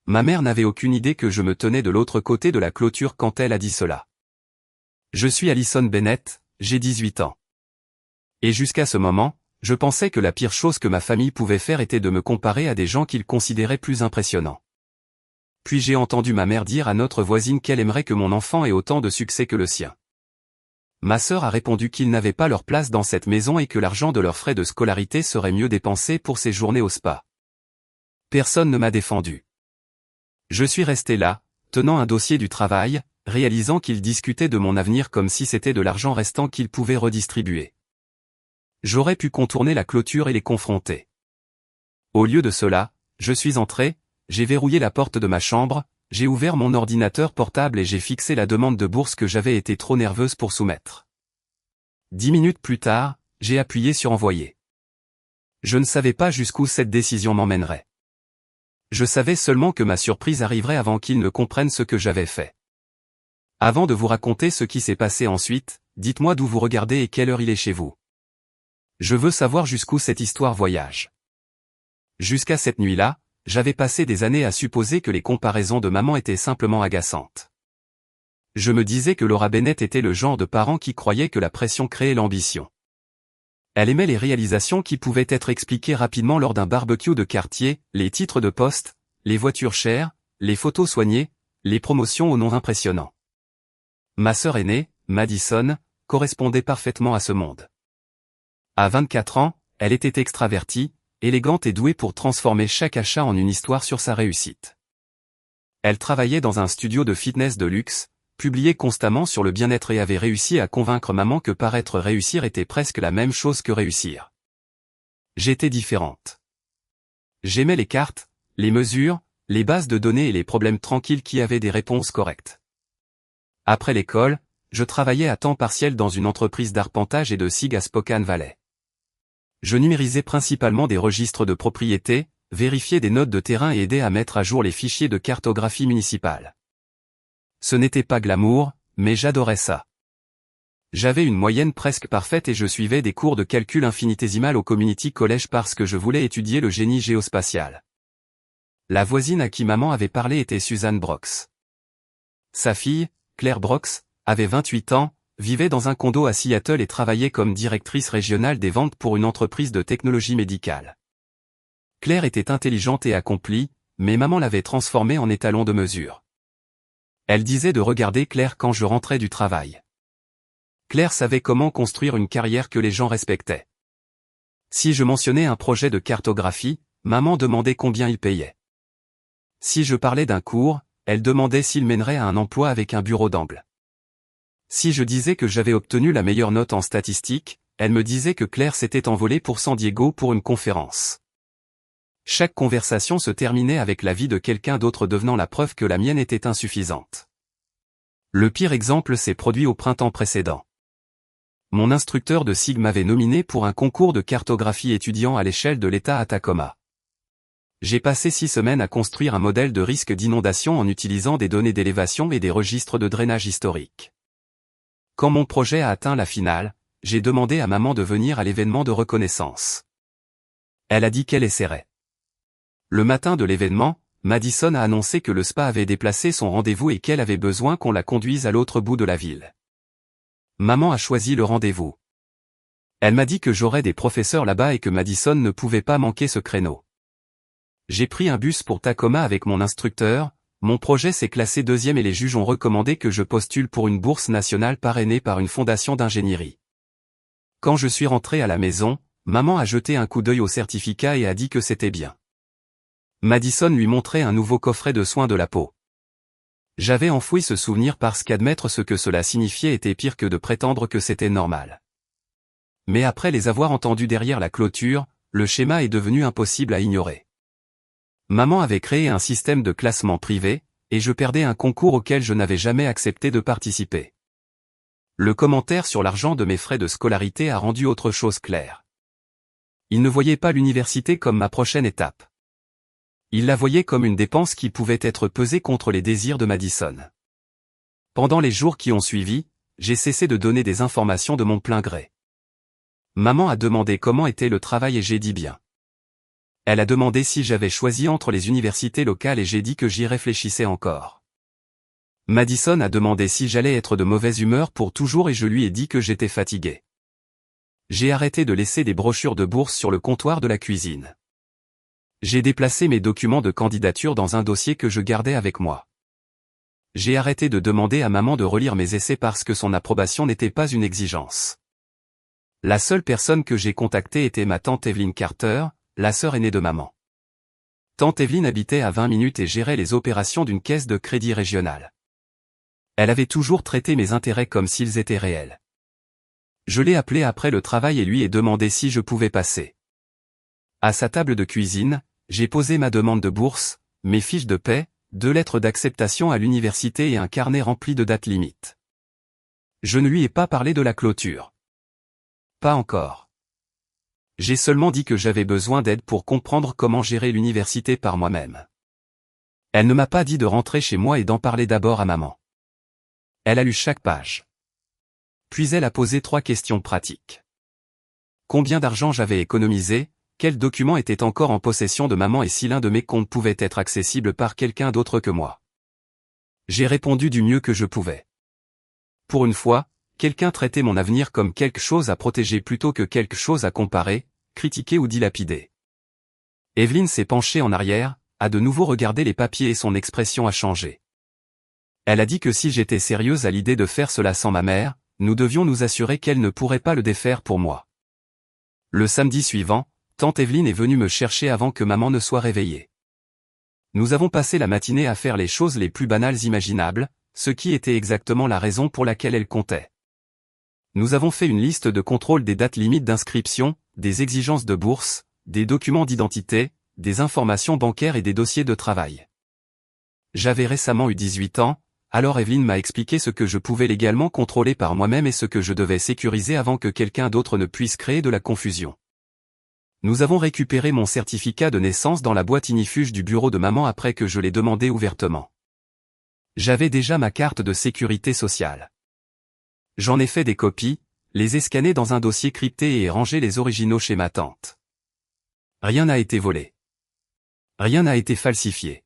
Ma mère n'avait aucune idée que je me tenais de l'autre côté de la clôture quand elle a dit cela. Je suis Allison Bennett, j'ai 18 ans. Et jusqu'à ce moment, je pensais que la pire chose que ma famille pouvait faire était de me comparer à des gens qu'ils considéraient plus impressionnants. Puis j'ai entendu ma mère dire à notre voisine qu'elle aimerait que mon enfant ait autant de succès que le sien. Ma sœur a répondu qu'ils n'avaient pas leur place dans cette maison et que l'argent de leurs frais de scolarité serait mieux dépensé pour ces journées au spa. Personne ne m'a défendu. Je suis resté là, tenant un dossier du travail, réalisant qu'ils discutaient de mon avenir comme si c'était de l'argent restant qu'ils pouvaient redistribuer. J'aurais pu contourner la clôture et les confronter. Au lieu de cela, je suis entré, j'ai verrouillé la porte de ma chambre, j'ai ouvert mon ordinateur portable et j'ai fixé la demande de bourse que j'avais été trop nerveuse pour soumettre. 10 minutes plus tard, j'ai appuyé sur envoyer. Je ne savais pas jusqu'où cette décision m'emmènerait. Je savais seulement que ma surprise arriverait avant qu'ils ne comprennent ce que j'avais fait. Avant de vous raconter ce qui s'est passé ensuite, dites-moi d'où vous regardez et quelle heure il est chez vous. Je veux savoir jusqu'où cette histoire voyage. Jusqu'à cette nuit-là, j'avais passé des années à supposer que les comparaisons de maman étaient simplement agaçantes. Je me disais que Laura Bennett était le genre de parent qui croyait que la pression créait l'ambition. Elle aimait les réalisations qui pouvaient être expliquées rapidement lors d'un barbecue de quartier, les titres de poste, les voitures chères, les photos soignées, les promotions aux noms impressionnants. Ma sœur aînée, Madison, correspondait parfaitement à ce monde. À 24 ans, elle était extravertie, élégante et douée pour transformer chaque achat en une histoire sur sa réussite. Elle travaillait dans un studio de fitness de luxe, publiait constamment sur le bien-être et avait réussi à convaincre maman que paraître réussir était presque la même chose que réussir. J'étais différente. J'aimais les cartes, les mesures, les bases de données et les problèmes tranquilles qui avaient des réponses correctes. Après l'école, je travaillais à temps partiel dans une entreprise d'arpentage et de SIG à Spokane Valley. Je numérisais principalement des registres de propriété, vérifiais des notes de terrain et aidais à mettre à jour les fichiers de cartographie municipale. Ce n'était pas glamour, mais j'adorais ça. J'avais une moyenne presque parfaite et je suivais des cours de calcul infinitésimal au Community College parce que je voulais étudier le génie géospatial. La voisine à qui maman avait parlé était Suzanne Brox. Sa fille, Claire Brox, avait 28 ans, vivait dans un condo à Seattle et travaillait comme directrice régionale des ventes pour une entreprise de technologie médicale. Claire était intelligente et accomplie, mais maman l'avait transformée en étalon de mesure. Elle disait de regarder Claire quand je rentrais du travail. Claire savait comment construire une carrière que les gens respectaient. Si je mentionnais un projet de cartographie, maman demandait combien il payait. Si je parlais d'un cours, elle demandait s'il mènerait à un emploi avec un bureau d'angle. Si je disais que j'avais obtenu la meilleure note en statistique, elle me disait que Claire s'était envolée pour San Diego pour une conférence. Chaque conversation se terminait avec l'avis de quelqu'un d'autre devenant la preuve que la mienne était insuffisante. Le pire exemple s'est produit au printemps précédent. Mon instructeur de SIG m'avait nominé pour un concours de cartographie étudiant à l'échelle de l'État à Tacoma. J'ai passé 6 semaines à construire un modèle de risque d'inondation en utilisant des données d'élévation et des registres de drainage historique. Quand mon projet a atteint la finale, j'ai demandé à maman de venir à l'événement de reconnaissance. Elle a dit qu'elle essaierait. Le matin de l'événement, Madison a annoncé que le spa avait déplacé son rendez-vous et qu'elle avait besoin qu'on la conduise à l'autre bout de la ville. Maman a choisi le rendez-vous. Elle m'a dit que j'aurais des professeurs là-bas et que Madison ne pouvait pas manquer ce créneau. J'ai pris un bus pour Tacoma avec mon instructeur. Mon projet s'est classé 2e et les juges ont recommandé que je postule pour une bourse nationale parrainée par une fondation d'ingénierie. Quand je suis rentré à la maison, maman a jeté un coup d'œil au certificat et a dit que c'était bien. Madison lui montrait un nouveau coffret de soins de la peau. J'avais enfoui ce souvenir parce qu'admettre ce que cela signifiait était pire que de prétendre que c'était normal. Mais après les avoir entendus derrière la clôture, le schéma est devenu impossible à ignorer. Maman avait créé un système de classement privé, et je perdais un concours auquel je n'avais jamais accepté de participer. Le commentaire sur l'argent de mes frais de scolarité a rendu autre chose claire. Il ne voyait pas l'université comme ma prochaine étape. Il la voyait comme une dépense qui pouvait être pesée contre les désirs de Madison. Pendant les jours qui ont suivi, j'ai cessé de donner des informations de mon plein gré. Maman a demandé comment était le travail et j'ai dit bien. Elle a demandé si j'avais choisi entre les universités locales et j'ai dit que j'y réfléchissais encore. Madison a demandé si j'allais être de mauvaise humeur pour toujours et je lui ai dit que j'étais fatigué. J'ai arrêté de laisser des brochures de bourse sur le comptoir de la cuisine. J'ai déplacé mes documents de candidature dans un dossier que je gardais avec moi. J'ai arrêté de demander à maman de relire mes essais parce que son approbation n'était pas une exigence. La seule personne que j'ai contactée était ma tante Evelyn Carter, la sœur aînée de maman. Tante Evelyn habitait à 20 minutes et gérait les opérations d'une caisse de crédit régionale. Elle avait toujours traité mes intérêts comme s'ils étaient réels. Je l'ai appelée après le travail et lui ai demandé si je pouvais passer. À sa table de cuisine, j'ai posé ma demande de bourse, mes fiches de paie, 2 lettres d'acceptation à l'université et un carnet rempli de dates limites. Je ne lui ai pas parlé de la clôture. Pas encore. J'ai seulement dit que j'avais besoin d'aide pour comprendre comment gérer l'université par moi-même. Elle ne m'a pas dit de rentrer chez moi et d'en parler d'abord à maman. Elle a lu chaque page. Puis elle a posé 3 questions pratiques. Combien d'argent j'avais économisé, quels documents étaient encore en possession de maman et si l'un de mes comptes pouvait être accessible par quelqu'un d'autre que moi. J'ai répondu du mieux que je pouvais. Pour une fois, quelqu'un traitait mon avenir comme quelque chose à protéger plutôt que quelque chose à comparer, critiquer ou dilapider. Evelyn s'est penchée en arrière, a de nouveau regardé les papiers et son expression a changé. Elle a dit que si j'étais sérieuse à l'idée de faire cela sans ma mère, nous devions nous assurer qu'elle ne pourrait pas le défaire pour moi. Le samedi suivant, tante Evelyn est venue me chercher avant que maman ne soit réveillée. Nous avons passé la matinée à faire les choses les plus banales imaginables, ce qui était exactement la raison pour laquelle elle comptait. Nous avons fait une liste de contrôle des dates limites d'inscription, des exigences de bourse, des documents d'identité, des informations bancaires et des dossiers de travail. J'avais récemment eu 18 ans, alors Evelyn m'a expliqué ce que je pouvais légalement contrôler par moi-même et ce que je devais sécuriser avant que quelqu'un d'autre ne puisse créer de la confusion. Nous avons récupéré mon certificat de naissance dans la boîte ignifuge du bureau de maman après que je l'ai demandé ouvertement. J'avais déjà ma carte de sécurité sociale. J'en ai fait des copies, les ai scannés dans un dossier crypté et rangé les originaux chez ma tante. Rien n'a été volé. Rien n'a été falsifié.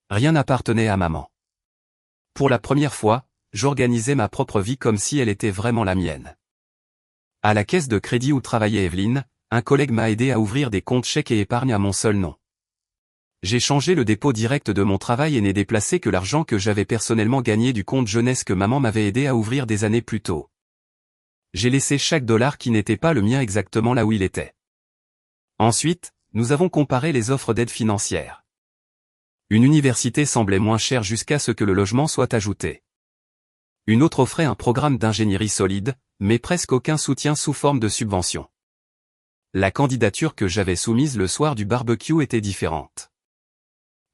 Rien n'appartenait à maman. Pour la première fois, j'organisais ma propre vie comme si elle était vraiment la mienne. À la caisse de crédit où travaillait Evelyn, un collègue m'a aidé à ouvrir des comptes chèques et épargne à mon seul nom. J'ai changé le dépôt direct de mon travail et n'ai déplacé que l'argent que j'avais personnellement gagné du compte jeunesse que maman m'avait aidé à ouvrir des années plus tôt. J'ai laissé chaque dollar qui n'était pas le mien exactement là où il était. Ensuite, nous avons comparé les offres d'aide financière. Une université semblait moins chère jusqu'à ce que le logement soit ajouté. Une autre offrait un programme d'ingénierie solide, mais presque aucun soutien sous forme de subvention. La candidature que j'avais soumise le soir du barbecue était différente.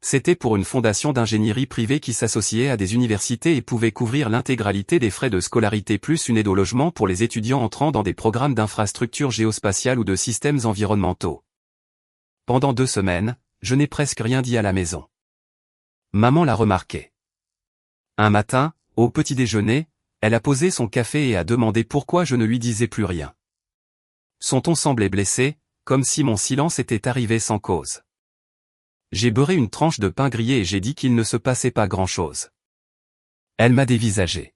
C'était pour une fondation d'ingénierie privée qui s'associait à des universités et pouvait couvrir l'intégralité des frais de scolarité plus une aide au logement pour les étudiants entrant dans des programmes d'infrastructures géospatiales ou de systèmes environnementaux. Pendant 2 semaines, je n'ai presque rien dit à la maison. Maman l'a remarqué. Un matin, au petit déjeuner, elle a posé son café et a demandé pourquoi je ne lui disais plus rien. Son ton semblait blessé, comme si mon silence était arrivé sans cause. J'ai beurré une tranche de pain grillé et j'ai dit qu'il ne se passait pas grand-chose. Elle m'a dévisagé.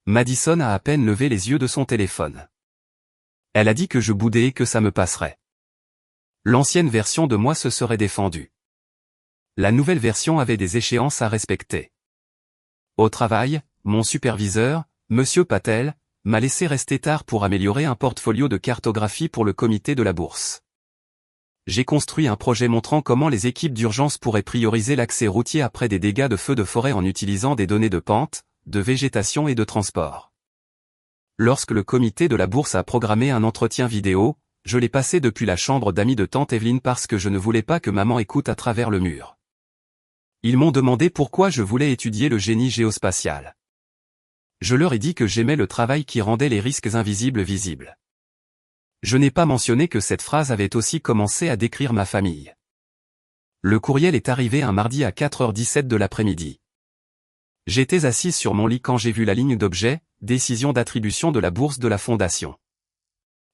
Madison a à peine levé les yeux de son téléphone. Elle a dit que je boudais et que ça me passerait. L'ancienne version de moi se serait défendue. La nouvelle version avait des échéances à respecter. Au travail, mon superviseur, Monsieur Patel, m'a laissé rester tard pour améliorer un portfolio de cartographie pour le comité de la bourse. J'ai construit un projet montrant comment les équipes d'urgence pourraient prioriser l'accès routier après des dégâts de feux de forêt en utilisant des données de pente, de végétation et de transport. Lorsque le comité de la bourse a programmé un entretien vidéo, je l'ai passé depuis la chambre d'amis de tante Evelyn parce que je ne voulais pas que maman écoute à travers le mur. Ils m'ont demandé pourquoi je voulais étudier le génie géospatial. Je leur ai dit que j'aimais le travail qui rendait les risques invisibles visibles. Je n'ai pas mentionné que cette phrase avait aussi commencé à décrire ma famille. Le courriel est arrivé un mardi à 4h17 de l'après-midi. J'étais assise sur mon lit quand j'ai vu la ligne d'objet, décision d'attribution de la bourse de la fondation.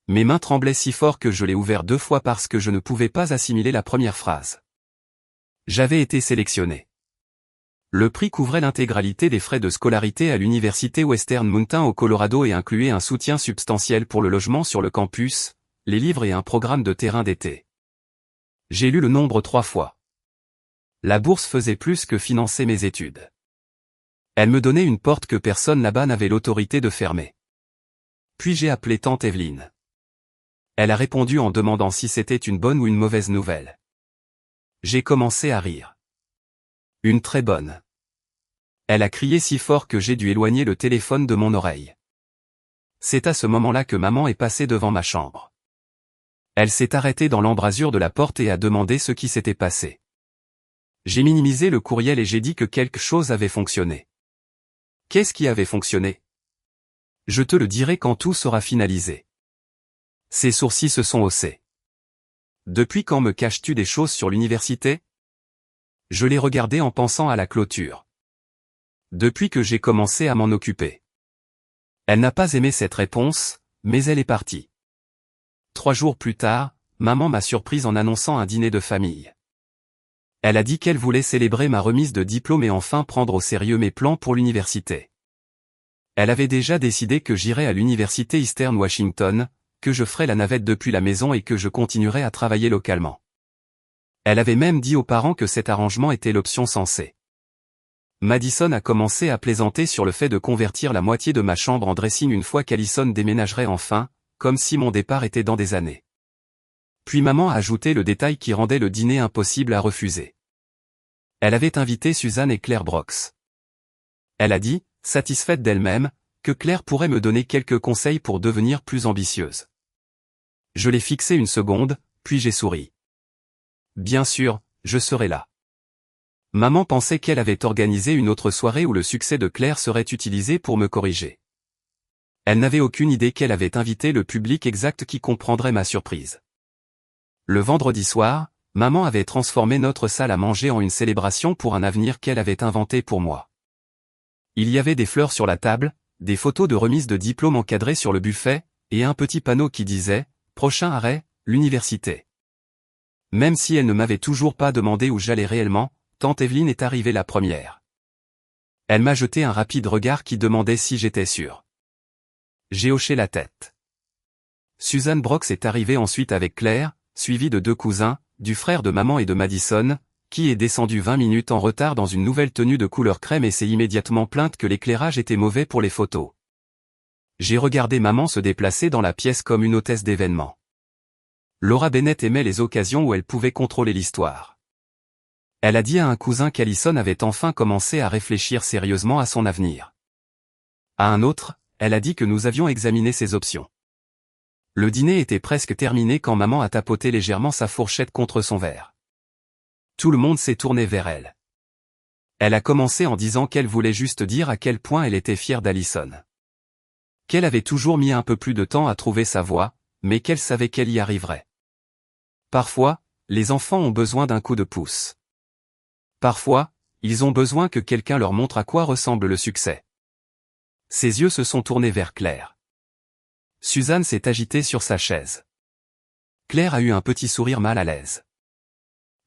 Mes mains tremblaient si fort que je l'ai ouvert 2 fois parce que je ne pouvais pas assimiler la première phrase. J'avais été sélectionné. Le prix couvrait l'intégralité des frais de scolarité à l'université Western Mountain au Colorado et incluait un soutien substantiel pour le logement sur le campus, les livres et un programme de terrain d'été. J'ai lu le nombre 3 fois. La bourse faisait plus que financer mes études. Elle me donnait une porte que personne là-bas n'avait l'autorité de fermer. Puis j'ai appelé tante Evelyne. Elle a répondu en demandant si c'était une bonne ou une mauvaise nouvelle. J'ai commencé à rire. Une très bonne. Elle a crié si fort que j'ai dû éloigner le téléphone de mon oreille. C'est à ce moment-là que maman est passée devant ma chambre. Elle s'est arrêtée dans l'embrasure de la porte et a demandé ce qui s'était passé. J'ai minimisé le courriel et j'ai dit que quelque chose avait fonctionné. Qu'est-ce qui avait fonctionné? Je te le dirai quand tout sera finalisé. Ses sourcils se sont haussés. Depuis quand me caches-tu des choses sur l'université? Je l'ai regardé en pensant à la clôture. Depuis que j'ai commencé à m'en occuper. Elle n'a pas aimé cette réponse, mais elle est partie. 3 jours plus tard, maman m'a surprise en annonçant un dîner de famille. Elle a dit qu'elle voulait célébrer ma remise de diplôme et enfin prendre au sérieux mes plans pour l'université. Elle avait déjà décidé que j'irais à l'université Eastern Washington, que je ferais la navette depuis la maison et que je continuerais à travailler localement. Elle avait même dit aux parents que cet arrangement était l'option sensée. Madison a commencé à plaisanter sur le fait de convertir la moitié de ma chambre en dressing une fois qu'Allison déménagerait enfin, comme si mon départ était dans des années. Puis maman a ajouté le détail qui rendait le dîner impossible à refuser. Elle avait invité Suzanne et Claire Brox. Elle a dit, satisfaite d'elle-même, que Claire pourrait me donner quelques conseils pour devenir plus ambitieuse. Je l'ai fixé une seconde, puis j'ai souri. Bien sûr, je serai là. Maman pensait qu'elle avait organisé une autre soirée où le succès de Claire serait utilisé pour me corriger. Elle n'avait aucune idée qu'elle avait invité le public exact qui comprendrait ma surprise. Le vendredi soir, maman avait transformé notre salle à manger en une célébration pour un avenir qu'elle avait inventé pour moi. Il y avait des fleurs sur la table, des photos de remise de diplôme encadrées sur le buffet, et un petit panneau qui disait « Prochain arrêt, l'université ». Même si elle ne m'avait toujours pas demandé où j'allais réellement, tante Evelyne est arrivée la première. Elle m'a jeté un rapide regard qui demandait si j'étais sûr. J'ai hoché la tête. Suzanne Brox est arrivée ensuite avec Claire, suivie de 2 cousins, du frère de maman et de Madison, qui est descendu 20 minutes en retard dans une nouvelle tenue de couleur crème et s'est immédiatement plainte que l'éclairage était mauvais pour les photos. J'ai regardé maman se déplacer dans la pièce comme une hôtesse d'événements. Laura Bennett aimait les occasions où elle pouvait contrôler l'histoire. Elle a dit à un cousin qu'Allison avait enfin commencé à réfléchir sérieusement à son avenir. À un autre, elle a dit que nous avions examiné ses options. Le dîner était presque terminé quand maman a tapoté légèrement sa fourchette contre son verre. Tout le monde s'est tourné vers elle. Elle a commencé en disant qu'elle voulait juste dire à quel point elle était fière d'Allison. Qu'elle avait toujours mis un peu plus de temps à trouver sa voie, mais qu'elle savait qu'elle y arriverait. Parfois, les enfants ont besoin d'un coup de pouce. Parfois, ils ont besoin que quelqu'un leur montre à quoi ressemble le succès. Ses yeux se sont tournés vers Claire. Suzanne s'est agitée sur sa chaise. Claire a eu un petit sourire mal à l'aise.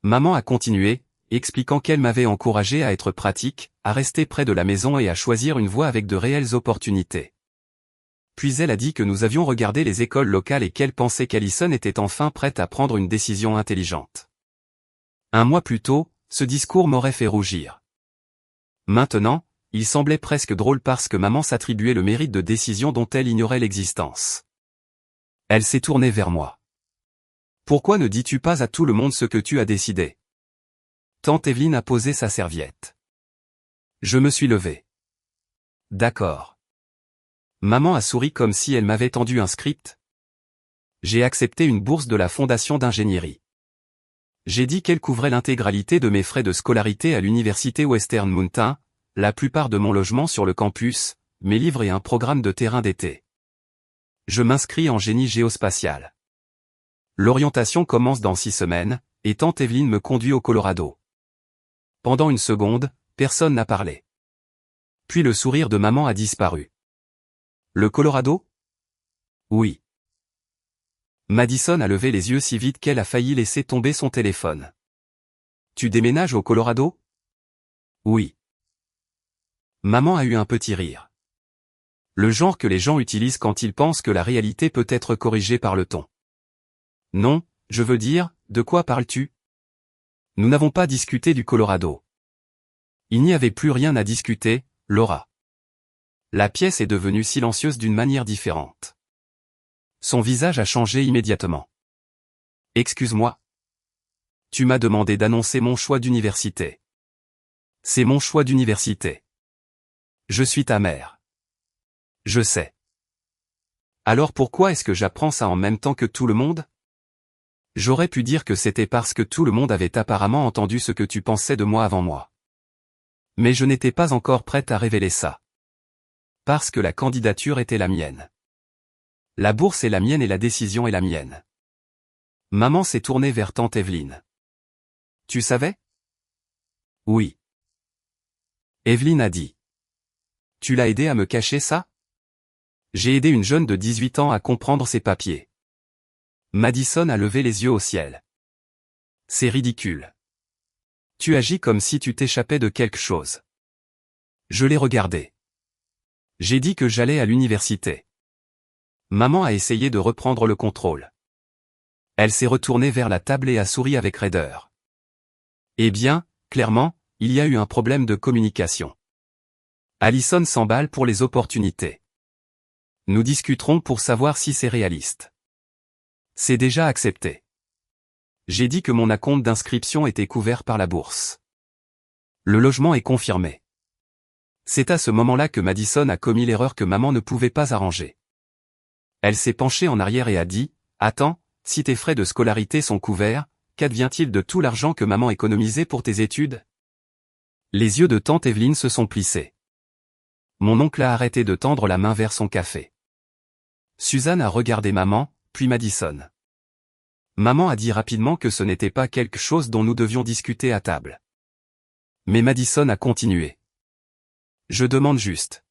Maman a continué, expliquant qu'elle m'avait encouragé à être pratique, à rester près de la maison et à choisir une voie avec de réelles opportunités. Puis elle a dit que nous avions regardé les écoles locales et qu'elle pensait qu'Allison était enfin prête à prendre une décision intelligente. 1 mois plus tôt, ce discours m'aurait fait rougir. Maintenant, il semblait presque drôle parce que maman s'attribuait le mérite de décisions dont elle ignorait l'existence. Elle s'est tournée vers moi. Pourquoi ne dis-tu pas à tout le monde ce que tu as décidé? Tante Evelyne a posé sa serviette. Je me suis levé. D'accord. Maman a souri comme si elle m'avait tendu un script. J'ai accepté une bourse de la fondation d'ingénierie. J'ai dit qu'elle couvrait l'intégralité de mes frais de scolarité à l'université Western Mountain, la plupart de mon logement sur le campus, mes livres et un programme de terrain d'été. Je m'inscris en génie géospatial. L'orientation commence dans 6 semaines, et tante Evelyne me conduit au Colorado. Pendant une seconde, personne n'a parlé. Puis le sourire de maman a disparu. Le Colorado? Oui. Madison a levé les yeux si vite qu'elle a failli laisser tomber son téléphone. Tu déménages au Colorado? Oui. Maman a eu un petit rire. Le genre que les gens utilisent quand ils pensent que la réalité peut être corrigée par le ton. Non, je veux dire, de quoi parles-tu? Nous n'avons pas discuté du Colorado. Il n'y avait plus rien à discuter, Laura. La pièce est devenue silencieuse d'une manière différente. Son visage a changé immédiatement. Excuse-moi. Tu m'as demandé d'annoncer mon choix d'université. C'est mon choix d'université. Je suis ta mère. Je sais. Alors pourquoi est-ce que j'apprends ça en même temps que tout le monde? J'aurais pu dire que c'était parce que tout le monde avait apparemment entendu ce que tu pensais de moi avant moi. Mais je n'étais pas encore prête à révéler ça. Parce que la candidature était la mienne. La bourse est la mienne et la décision est la mienne. Maman s'est tournée vers tante Evelyne. Tu savais? Oui. Evelyne a dit. Tu l'as aidé à me cacher ça? J'ai aidé une jeune de 18 ans à comprendre ses papiers. Madison a levé les yeux au ciel. C'est ridicule. Tu agis comme si tu t'échappais de quelque chose. Je l'ai regardé. J'ai dit que j'allais à l'université. Maman a essayé de reprendre le contrôle. Elle s'est retournée vers la table et a souri avec raideur. Eh bien, clairement, il y a eu un problème de communication. Allison s'emballe pour les opportunités. Nous discuterons pour savoir si c'est réaliste. C'est déjà accepté. J'ai dit que mon acompte d'inscription était couvert par la bourse. Le logement est confirmé. C'est à ce moment-là que Madison a commis l'erreur que maman ne pouvait pas arranger. Elle s'est penchée en arrière et a dit, « Attends, si tes frais de scolarité sont couverts, qu'advient-il de tout l'argent que maman économisait pour tes études ?» Les yeux de tante Evelyne se sont plissés. Mon oncle a arrêté de tendre la main vers son café. Suzanne a regardé maman, puis Madison. Maman a dit rapidement que ce n'était pas quelque chose dont nous devions discuter à table. Mais Madison a continué. Je demande juste.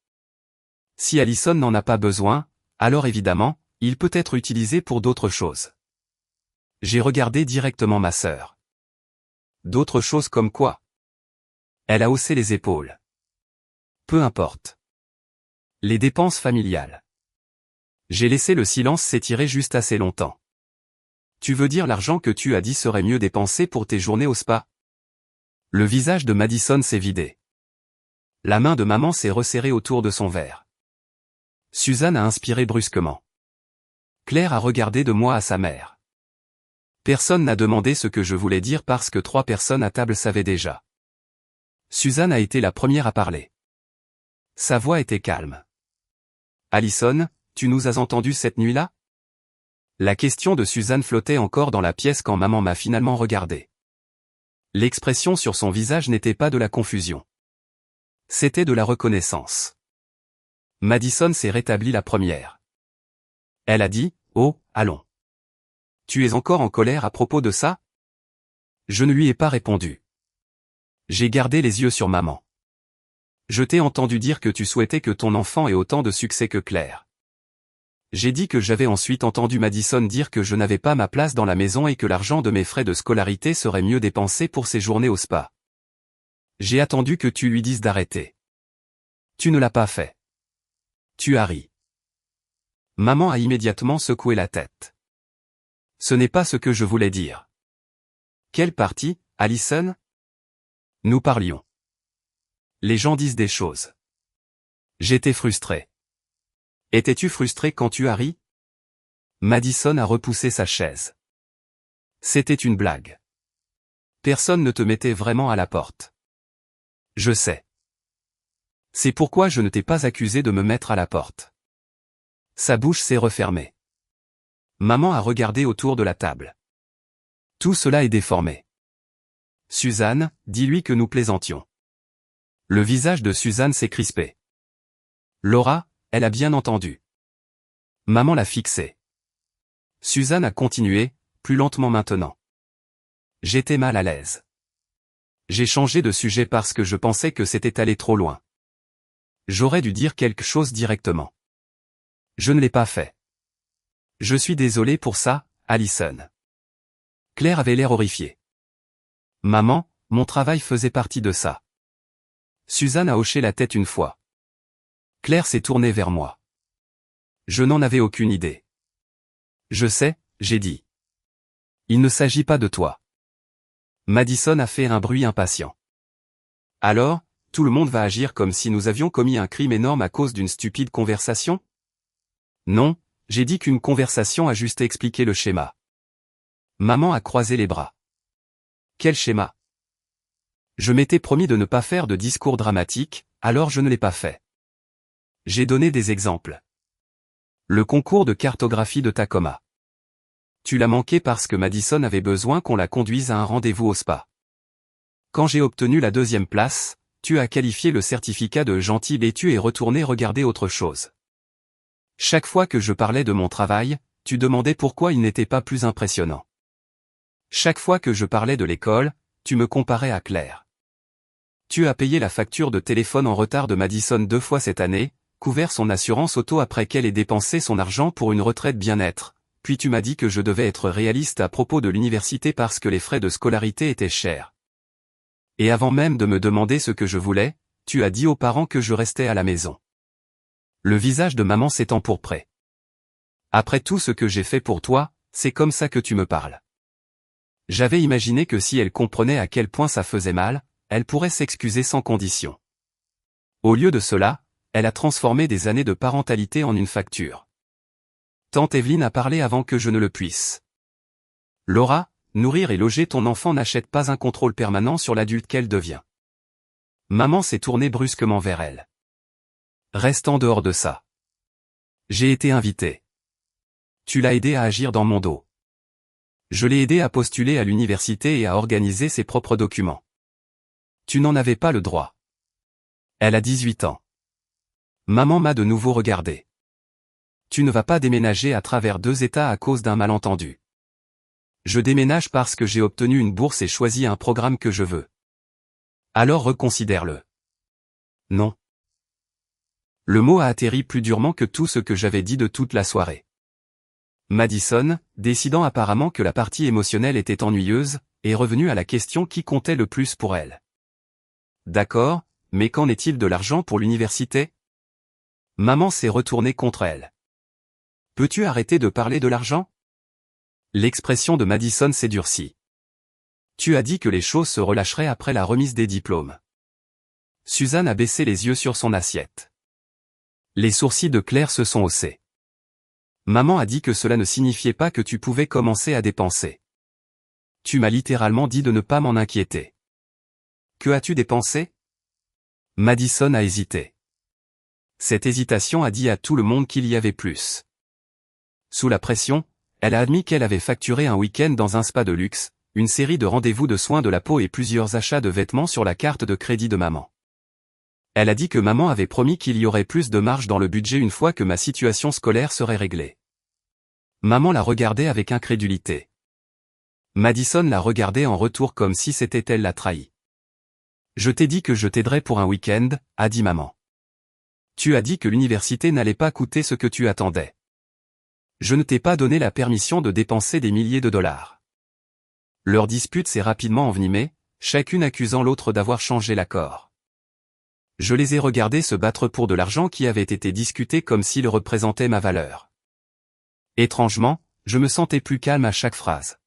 Si Allison n'en a pas besoin, alors évidemment, il peut être utilisé pour d'autres choses. J'ai regardé directement ma sœur. D'autres choses comme quoi? Elle a haussé les épaules. Peu importe. Les dépenses familiales. J'ai laissé le silence s'étirer juste assez longtemps. Tu veux dire l'argent que tu as dit serait mieux dépensé pour tes journées au spa? Le visage de Madison s'est vidé. La main de maman s'est resserrée autour de son verre. Suzanne a inspiré brusquement. Claire a regardé de moi à sa mère. Personne n'a demandé ce que je voulais dire parce que 3 personnes à table savaient déjà. Suzanne a été la première à parler. Sa voix était calme. Allison, tu nous as entendus cette nuit-là? La question de Suzanne flottait encore dans la pièce quand maman m'a finalement regardé. L'expression sur son visage n'était pas de la confusion. C'était de la reconnaissance. Madison s'est rétablie la première. Elle a dit, « Oh, allons. Tu es encore en colère à propos de ça? » Je ne lui ai pas répondu. J'ai gardé les yeux sur maman. Je t'ai entendu dire que tu souhaitais que ton enfant ait autant de succès que Claire. J'ai dit que j'avais ensuite entendu Madison dire que je n'avais pas ma place dans la maison et que l'argent de mes frais de scolarité serait mieux dépensé pour ses journées au spa. J'ai attendu que tu lui dises d'arrêter. Tu ne l'as pas fait. Tu as ri. Maman a immédiatement secoué la tête. Ce n'est pas ce que je voulais dire. Quelle partie, Allison? Nous parlions. Les gens disent des choses. J'étais frustré. Étais-tu frustré quand tu as ri? Madison a repoussé sa chaise. C'était une blague. Personne ne te mettait vraiment à la porte. Je sais. C'est pourquoi je ne t'ai pas accusé de me mettre à la porte. Sa bouche s'est refermée. Maman a regardé autour de la table. Tout cela est déformé. Suzanne, dis-lui que nous plaisantions. Le visage de Suzanne s'est crispé. Laura, elle a bien entendu. Maman l'a fixé. Suzanne a continué, plus lentement maintenant. J'étais mal à l'aise. J'ai changé de sujet parce que je pensais que c'était allé trop loin. J'aurais dû dire quelque chose directement. Je ne l'ai pas fait. Je suis désolé pour ça, Allison. Claire avait l'air horrifiée. Maman, mon travail faisait partie de ça. Suzanne a hoché la tête une fois. Claire s'est tournée vers moi. Je n'en avais aucune idée. Je sais, j'ai dit. Il ne s'agit pas de toi. Madison a fait un bruit impatient. Alors, tout le monde va agir comme si nous avions commis un crime énorme à cause d'une stupide conversation? Non, j'ai dit qu'une conversation a juste expliqué le schéma. Maman a croisé les bras. Quel schéma? Je m'étais promis de ne pas faire de discours dramatique, alors je ne l'ai pas fait. J'ai donné des exemples. Le concours de cartographie de Tacoma. Tu l'as manqué parce que Madison avait besoin qu'on la conduise à un rendez-vous au spa. Quand j'ai obtenu la 2e place, tu as qualifié le certificat de gentil et tu es retourné regarder autre chose. Chaque fois que je parlais de mon travail, tu demandais pourquoi il n'était pas plus impressionnant. Chaque fois que je parlais de l'école, tu me comparais à Claire. Tu as payé la facture de téléphone en retard de Madison 2 fois cette année, couvert son assurance auto après qu'elle ait dépensé son argent pour une retraite bien-être, puis tu m'as dit que je devais être réaliste à propos de l'université parce que les frais de scolarité étaient chers. Et avant même de me demander ce que je voulais, tu as dit aux parents que je restais à la maison. Le visage de maman s'est empourpré. Après tout ce que j'ai fait pour toi, c'est comme ça que tu me parles. J'avais imaginé que si elle comprenait à quel point ça faisait mal, elle pourrait s'excuser sans condition. Au lieu de cela, elle a transformé des années de parentalité en une facture. Tante Evelyne a parlé avant que je ne le puisse. Laura, nourrir et loger ton enfant n'achète pas un contrôle permanent sur l'adulte qu'elle devient. Maman s'est tournée brusquement vers elle. Reste en dehors de ça. J'ai été invité. Tu l'as aidé à agir dans mon dos. Je l'ai aidé à postuler à l'université et à organiser ses propres documents. Tu n'en avais pas le droit. Elle a 18 ans. Maman m'a de nouveau regardé. Tu ne vas pas déménager à travers 2 États à cause d'un malentendu. Je déménage parce que j'ai obtenu une bourse et choisi un programme que je veux. Alors reconsidère-le. Non. Le mot a atterri plus durement que tout ce que j'avais dit de toute la soirée. Madison, décidant apparemment que la partie émotionnelle était ennuyeuse, est revenue à la question qui comptait le plus pour elle. D'accord, mais qu'en est-il de l'argent pour l'université? Maman s'est retournée contre elle. Peux-tu arrêter de parler de l'argent? L'expression de Madison s'est durcie. Tu as dit que les choses se relâcheraient après la remise des diplômes. Suzanne a baissé les yeux sur son assiette. Les sourcils de Claire se sont haussés. Maman a dit que cela ne signifiait pas que tu pouvais commencer à dépenser. Tu m'as littéralement dit de ne pas m'en inquiéter. Que as-tu dépensé? Madison a hésité. Cette hésitation a dit à tout le monde qu'il y avait plus. Sous la pression, elle a admis qu'elle avait facturé un week-end dans un spa de luxe, une série de rendez-vous de soins de la peau et plusieurs achats de vêtements sur la carte de crédit de maman. Elle a dit que maman avait promis qu'il y aurait plus de marge dans le budget une fois que ma situation scolaire serait réglée. Maman l'a regardée avec incrédulité. Madison l'a regardée en retour comme si c'était elle la trahi. Je t'ai dit que je t'aiderais pour un week-end, a dit maman. Tu as dit que l'université n'allait pas coûter ce que tu attendais. Je ne t'ai pas donné la permission de dépenser des milliers de dollars. Leur dispute s'est rapidement envenimée, chacune accusant l'autre d'avoir changé l'accord. Je les ai regardés se battre pour de l'argent qui avait été discuté comme s'il représentait ma valeur. Étrangement, je me sentais plus calme à chaque phrase.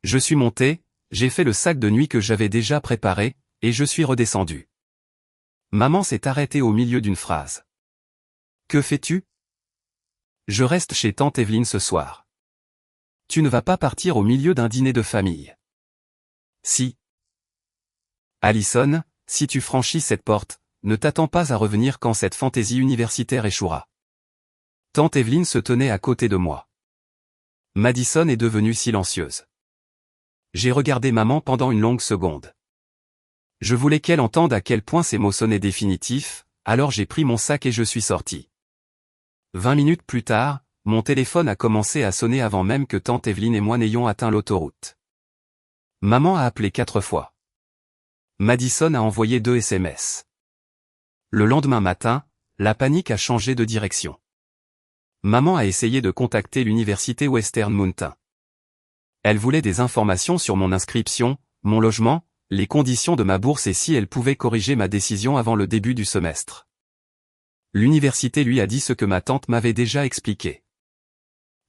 Je suis monté, j'ai fait le sac de nuit que j'avais déjà préparé, et je suis redescendu. Maman s'est arrêtée au milieu d'une phrase. Que fais-tu? Je reste chez tante Evelyne ce soir. Tu ne vas pas partir au milieu d'un dîner de famille. Si. Allison, si tu franchis cette porte, ne t'attends pas à revenir quand cette fantaisie universitaire échouera. Tante Evelyne se tenait à côté de moi. Madison est devenue silencieuse. J'ai regardé maman pendant une longue seconde. Je voulais qu'elle entende à quel point ces mots sonnaient définitifs, alors j'ai pris mon sac et je suis sorti. 20 minutes plus tard, mon téléphone a commencé à sonner avant même que tante Evelyne et moi n'ayons atteint l'autoroute. Maman a appelé 4 fois. Madison a envoyé 2 SMS. Le lendemain matin, la panique a changé de direction. Maman a essayé de contacter l'université Western Mountain. Elle voulait des informations sur mon inscription, mon logement, les conditions de ma bourse et si elle pouvait corriger ma décision avant le début du semestre. L'université lui a dit ce que ma tante m'avait déjà expliqué.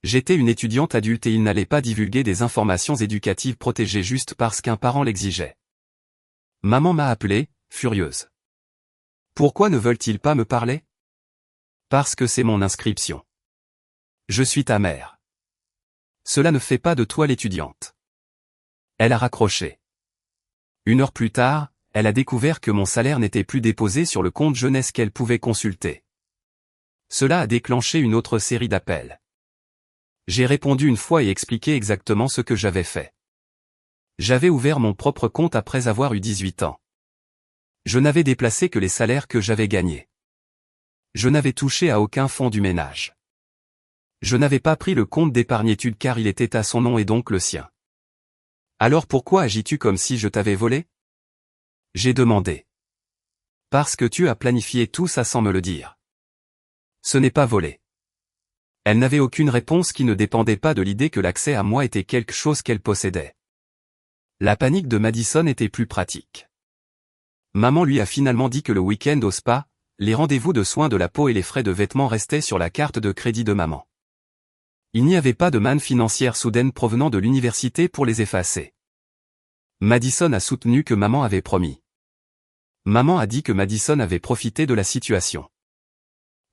J'étais une étudiante adulte et il n'allait pas divulguer des informations éducatives protégées juste parce qu'un parent l'exigeait. Maman m'a appelé, furieuse. Pourquoi ne veulent-ils pas me parler? Parce que c'est mon inscription. Je suis ta mère. Cela ne fait pas de toi l'étudiante. Elle a raccroché. 1 heure plus tard, elle a découvert que mon salaire n'était plus déposé sur le compte jeunesse qu'elle pouvait consulter. Cela a déclenché une autre série d'appels. J'ai répondu une fois et expliqué exactement ce que j'avais fait. J'avais ouvert mon propre compte après avoir eu 18 ans. Je n'avais déplacé que les salaires que j'avais gagnés. Je n'avais touché à aucun fonds du ménage. Je n'avais pas pris le compte d'épargne-études car il était à son nom et donc le sien. Alors pourquoi agis-tu comme si je t'avais volé? J'ai demandé. Parce que tu as planifié tout ça sans me le dire. Ce n'est pas volé. Elle n'avait aucune réponse qui ne dépendait pas de l'idée que l'accès à moi était quelque chose qu'elle possédait. La panique de Madison était plus pratique. Maman lui a finalement dit que le week-end au spa, les rendez-vous de soins de la peau et les frais de vêtements restaient sur la carte de crédit de maman. Il n'y avait pas de manne financière soudaine provenant de l'université pour les effacer. Madison a soutenu que maman avait promis. Maman a dit que Madison avait profité de la situation.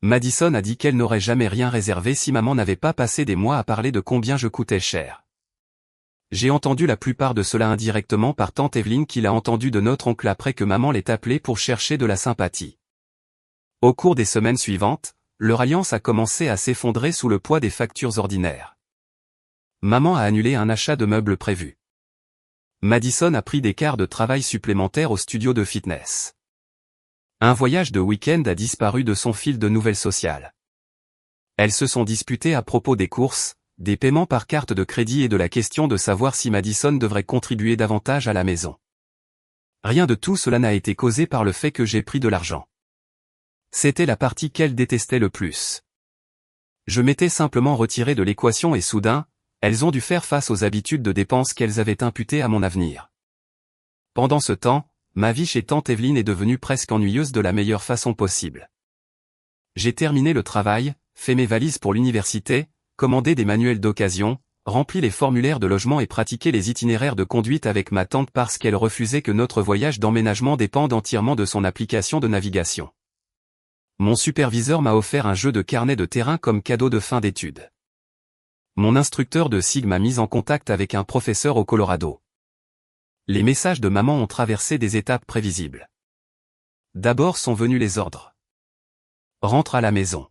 Madison a dit qu'elle n'aurait jamais rien réservé si maman n'avait pas passé des mois à parler de combien je coûtais cher. J'ai entendu la plupart de cela indirectement par tante Evelyne qui l'a entendu de notre oncle après que maman l'ait appelé pour chercher de la sympathie. Au cours des semaines suivantes, leur alliance a commencé à s'effondrer sous le poids des factures ordinaires. Maman a annulé un achat de meubles prévu. Madison a pris des quarts de travail supplémentaires au studio de fitness. Un voyage de week-end a disparu de son fil de nouvelles sociales. Elles se sont disputées à propos des courses, des paiements par carte de crédit et de la question de savoir si Madison devrait contribuer davantage à la maison. Rien de tout cela n'a été causé par le fait que j'ai pris de l'argent. C'était la partie qu'elle détestait le plus. Je m'étais simplement retiré de l'équation et soudain, elles ont dû faire face aux habitudes de dépenses qu'elles avaient imputées à mon avenir. Pendant ce temps, ma vie chez tante Evelyne est devenue presque ennuyeuse de la meilleure façon possible. J'ai terminé le travail, fait mes valises pour l'université, commandé des manuels d'occasion, rempli les formulaires de logement et pratiqué les itinéraires de conduite avec ma tante parce qu'elle refusait que notre voyage d'emménagement dépende entièrement de son application de navigation. Mon superviseur m'a offert un jeu de carnet de terrain comme cadeau de fin d'études. Mon instructeur de SIG m'a mis en contact avec un professeur au Colorado. Les messages de maman ont traversé des étapes prévisibles. D'abord sont venus les ordres. Rentre à la maison.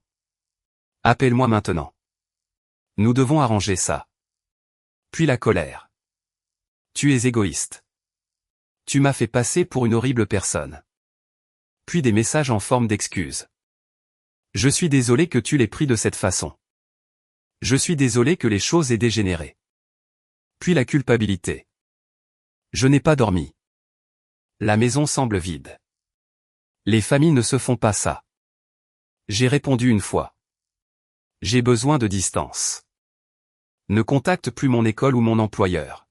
Appelle-moi maintenant. Nous devons arranger ça. Puis la colère. Tu es égoïste. Tu m'as fait passer pour une horrible personne. Puis des messages en forme d'excuses. Je suis désolé que tu l'aies pris de cette façon. Je suis désolé que les choses aient dégénéré. Puis la culpabilité. Je n'ai pas dormi. La maison semble vide. Les familles ne se font pas ça. J'ai répondu une fois. J'ai besoin de distance. Ne contacte plus mon école ou mon employeur.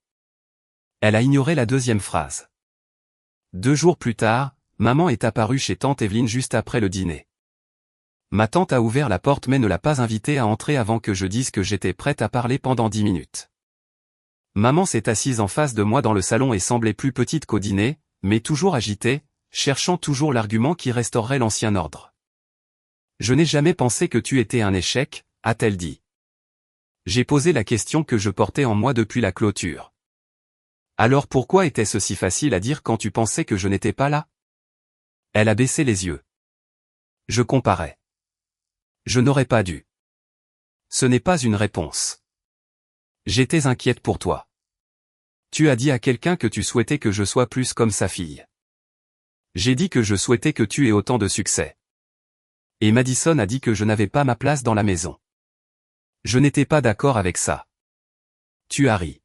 Elle a ignoré la deuxième phrase. 2 jours plus tard, maman est apparue chez tante Evelyne juste après le dîner. Ma tante a ouvert la porte mais ne l'a pas invitée à entrer avant que je dise que j'étais prête à parler pendant 10 minutes. Maman s'est assise en face de moi dans le salon et semblait plus petite qu'au dîner, mais toujours agitée, cherchant toujours l'argument qui restaurerait l'ancien ordre. Je n'ai jamais pensé que tu étais un échec, a-t-elle dit. J'ai posé la question que je portais en moi depuis la clôture. Alors pourquoi était-ce si facile à dire quand tu pensais que je n'étais pas là? Elle a baissé les yeux. Je comparais. Je n'aurais pas dû. Ce n'est pas une réponse. J'étais inquiète pour toi. Tu as dit à quelqu'un que tu souhaitais que je sois plus comme sa fille. J'ai dit que je souhaitais que tu aies autant de succès. Et Madison a dit que je n'avais pas ma place dans la maison. Je n'étais pas d'accord avec ça. Tu as ri.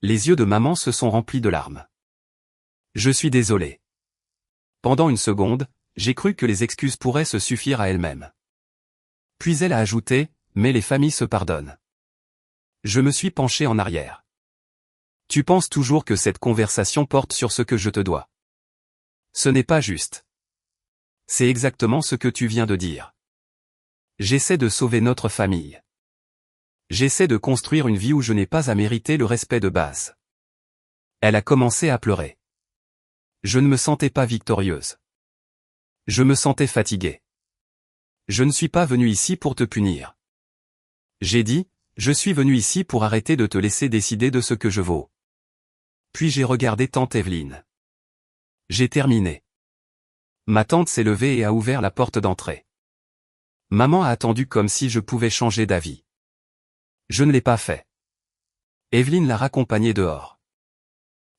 Les yeux de maman se sont remplis de larmes. Je suis désolé. Pendant une seconde, j'ai cru que les excuses pourraient se suffire à elles-mêmes. Puis elle a ajouté, mais les familles se pardonnent. Je me suis penché en arrière. Tu penses toujours que cette conversation porte sur ce que je te dois. Ce n'est pas juste. C'est exactement ce que tu viens de dire. J'essaie de sauver notre famille. J'essaie de construire une vie où je n'ai pas à mériter le respect de base. Elle a commencé à pleurer. Je ne me sentais pas victorieuse. Je me sentais fatiguée. Je ne suis pas venu ici pour te punir. J'ai dit, je suis venu ici pour arrêter de te laisser décider de ce que je vaux. Puis j'ai regardé tante Evelyne. J'ai terminé. Ma tante s'est levée et a ouvert la porte d'entrée. Maman a attendu comme si je pouvais changer d'avis. Je ne l'ai pas fait. Evelyne l'a raccompagnée dehors.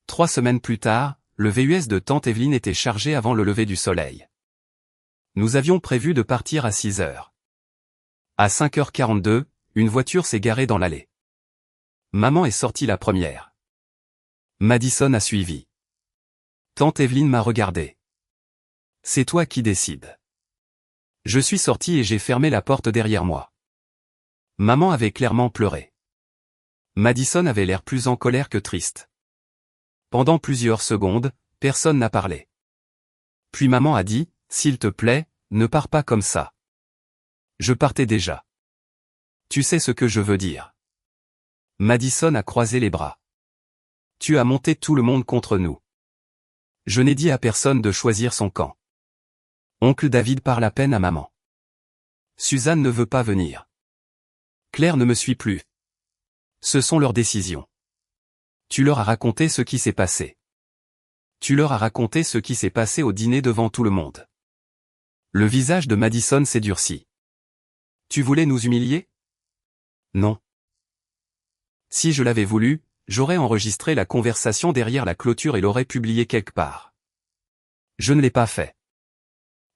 3 semaines plus tard, le VUS de tante Evelyne était chargé avant le lever du soleil. Nous avions prévu de partir à 6 heures. À 5h42, une voiture s'est garée dans l'allée. Maman est sortie la première. Madison a suivi. Tante Evelyne m'a regardé. C'est toi qui décides. Je suis sorti et j'ai fermé la porte derrière moi. Maman avait clairement pleuré. Madison avait l'air plus en colère que triste. Pendant plusieurs secondes, personne n'a parlé. Puis maman a dit, s'il te plaît, ne pars pas comme ça. Je partais déjà. Tu sais ce que je veux dire. Madison a croisé les bras. Tu as monté tout le monde contre nous. Je n'ai dit à personne de choisir son camp. Oncle David parle à peine à maman. Suzanne ne veut pas venir. Claire ne me suit plus. Ce sont leurs décisions. Tu leur as raconté ce qui s'est passé. Tu leur as raconté ce qui s'est passé au dîner devant tout le monde. Le visage de Madison s'est durci. Tu voulais nous humilier? Non. Si je l'avais voulu, j'aurais enregistré la conversation derrière la clôture et l'aurais publiée quelque part. Je ne l'ai pas fait.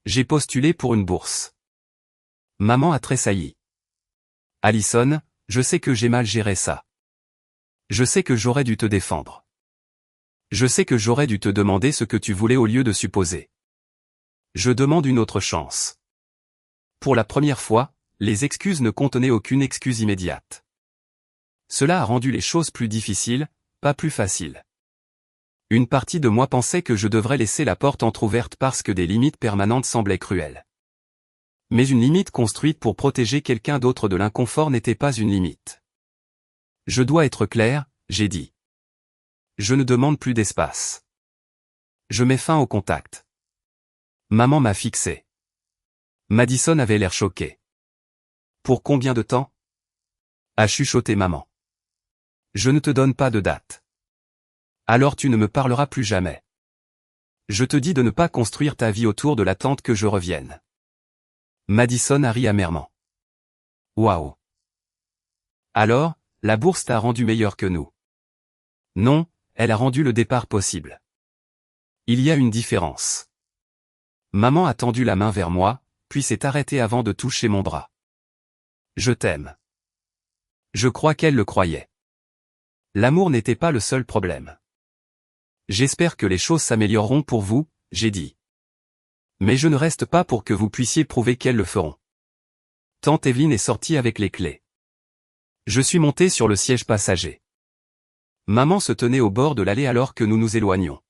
J'ai postulé pour une bourse. Maman a tressailli. Allison, je sais que j'ai mal géré ça. Je sais que j'aurais dû te défendre. Je sais que j'aurais dû te demander ce que tu voulais au lieu de supposer. Je demande une autre chance. Pour la première fois, les excuses ne contenaient aucune excuse immédiate. Cela a rendu les choses plus difficiles, pas plus faciles. Une partie de moi pensait que je devrais laisser la porte entr'ouverte parce que des limites permanentes semblaient cruelles. Mais une limite construite pour protéger quelqu'un d'autre de l'inconfort n'était pas une limite. Je dois être clair, j'ai dit. Je ne demande plus d'espace. Je mets fin au contact. Maman m'a fixé. Madison avait l'air choquée. Pour combien de temps? A chuchoté maman. Je ne te donne pas de date. Alors tu ne me parleras plus jamais. Je te dis de ne pas construire ta vie autour de l'attente que je revienne. Madison a ri amèrement. Waouh. Alors, la bourse t'a rendu meilleur que nous. Non, elle a rendu le départ possible. Il y a une différence. Maman a tendu la main vers moi, puis s'est arrêtée avant de toucher mon bras. Je t'aime. Je crois qu'elle le croyait. L'amour n'était pas le seul problème. J'espère que les choses s'amélioreront pour vous, j'ai dit. Mais je ne reste pas pour que vous puissiez prouver qu'elles le feront. Tante Evelyne est sortie avec les clés. Je suis monté sur le siège passager. Maman se tenait au bord de l'allée alors que nous nous éloignions.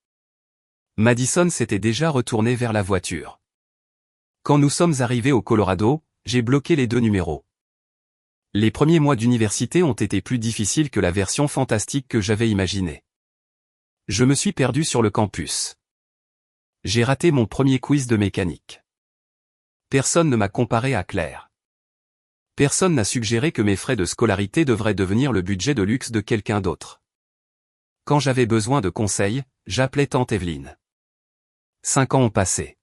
Madison s'était déjà retournée vers la voiture. Quand nous sommes arrivés au Colorado, j'ai bloqué les 2 numéros. Les premiers mois d'université ont été plus difficiles que la version fantastique que j'avais imaginée. Je me suis perdu sur le campus. J'ai raté mon premier quiz de mécanique. Personne ne m'a comparé à Claire. Personne n'a suggéré que mes frais de scolarité devraient devenir le budget de luxe de quelqu'un d'autre. Quand j'avais besoin de conseils, j'appelais tante Evelyne. 5 ans ont passé.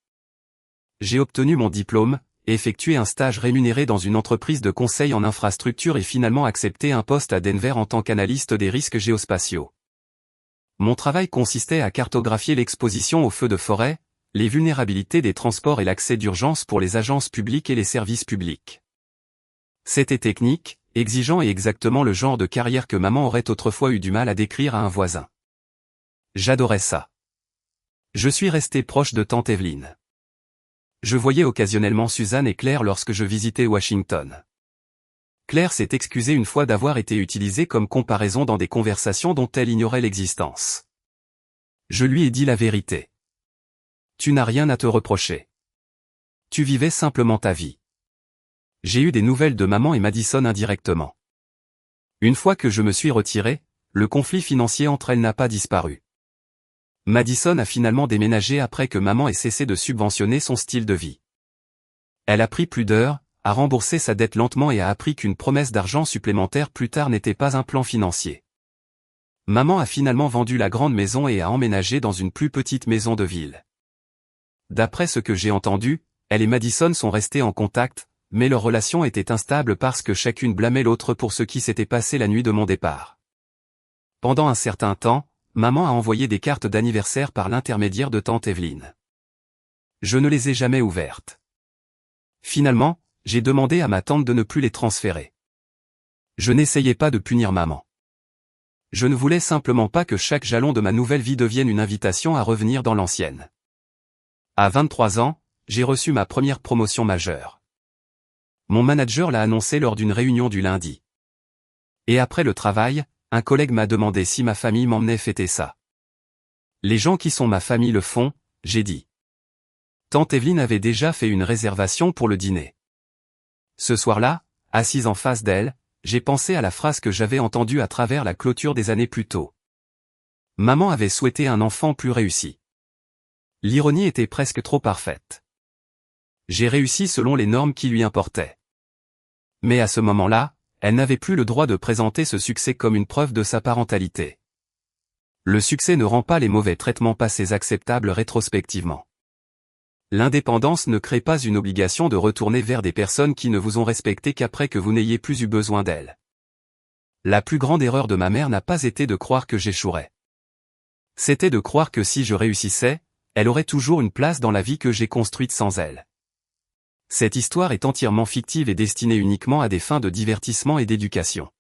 J'ai obtenu mon diplôme, effectué un stage rémunéré dans une entreprise de conseil en infrastructure et finalement accepté un poste à Denver en tant qu'analyste des risques géospatiaux. Mon travail consistait à cartographier l'exposition aux feux de forêt, les vulnérabilités des transports et l'accès d'urgence pour les agences publiques et les services publics. C'était technique, exigeant et exactement le genre de carrière que maman aurait autrefois eu du mal à décrire à un voisin. J'adorais ça. Je suis resté proche de tante Evelyne. Je voyais occasionnellement Suzanne et Claire lorsque je visitais Washington. Claire s'est excusée une fois d'avoir été utilisée comme comparaison dans des conversations dont elle ignorait l'existence. Je lui ai dit la vérité. Tu n'as rien à te reprocher. Tu vivais simplement ta vie. J'ai eu des nouvelles de maman et Madison indirectement. Une fois que je me suis retiré, le conflit financier entre elles n'a pas disparu. Madison a finalement déménagé après que maman ait cessé de subventionner son style de vie. Elle a pris plus d'heures, a remboursé sa dette lentement et a appris qu'une promesse d'argent supplémentaire plus tard n'était pas un plan financier. Maman a finalement vendu la grande maison et a emménagé dans une plus petite maison de ville. D'après ce que j'ai entendu, elle et Madison sont restées en contact, mais leur relation était instable parce que chacune blâmait l'autre pour ce qui s'était passé la nuit de mon départ. Pendant un certain temps, maman a envoyé des cartes d'anniversaire par l'intermédiaire de tante Evelyne. Je ne les ai jamais ouvertes. Finalement, j'ai demandé à ma tante de ne plus les transférer. Je n'essayais pas de punir maman. Je ne voulais simplement pas que chaque jalon de ma nouvelle vie devienne une invitation à revenir dans l'ancienne. À 23 ans, j'ai reçu ma première promotion majeure. Mon manager l'a annoncé lors d'une réunion du lundi. Et après le travail, un collègue m'a demandé si ma famille m'emmenait fêter ça. Les gens qui sont ma famille le font, j'ai dit. Tante Evelyne avait déjà fait une réservation pour le dîner. Ce soir-là, assise en face d'elle, j'ai pensé à la phrase que j'avais entendue à travers la clôture des années plus tôt. Maman avait souhaité un enfant plus réussi. L'ironie était presque trop parfaite. J'ai réussi selon les normes qui lui importaient. Mais à ce moment-là, elle n'avait plus le droit de présenter ce succès comme une preuve de sa parentalité. Le succès ne rend pas les mauvais traitements passés acceptables rétrospectivement. L'indépendance ne crée pas une obligation de retourner vers des personnes qui ne vous ont respecté qu'après que vous n'ayez plus eu besoin d'elles. La plus grande erreur de ma mère n'a pas été de croire que j'échouerais. C'était de croire que si je réussissais, elle aurait toujours une place dans la vie que j'ai construite sans elle. Cette histoire est entièrement fictive et destinée uniquement à des fins de divertissement et d'éducation.